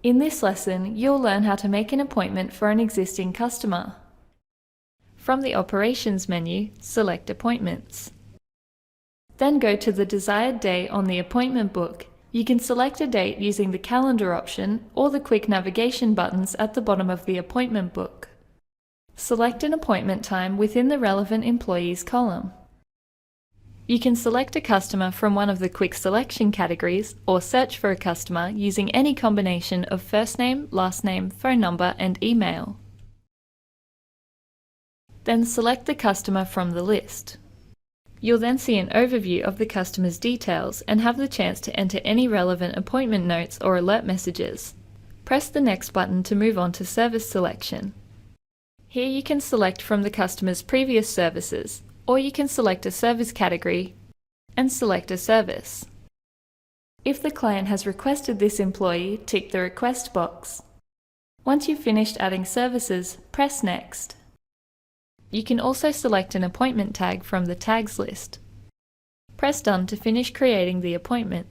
In this lesson, you'll learn how to make an appointment for an existing customer. From the Operations menu, select Appointments. Then go to the desired day on the appointment book. You can select a date using the Calendar option or the quick navigation buttons at the bottom of the appointment book. Select an appointment time within the relevant employees column. You can select a customer from one of the quick selection categories or search for a customer using any combination of first name, last name, phone number, and email. Then select the customer from the list. You'll then see an overview of the customer's details and have the chance to enter any relevant appointment notes or alert messages. Press the Next button to move on to service selection. Here you can select from the customer's previous services, or you can select a service category and select a service. If the client has requested this employee, tick the Request box. Once you've finished adding services, press Next. You can also select an appointment tag from the tags list. Press Done to finish creating the appointment.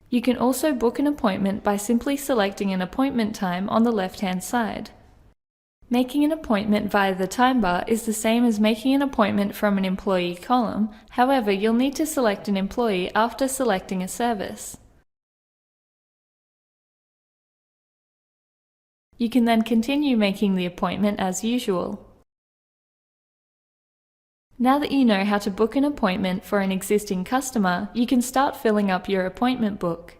You can also book an appointment by simply selecting an appointment time on the left-hand side. Making an appointment via the time bar is the same as making an appointment from an employee column, however, you'll need to select an employee after selecting a service. You can then continue making the appointment as usual. Now that you know how to book an appointment for an existing customer, you can start filling up your appointment book.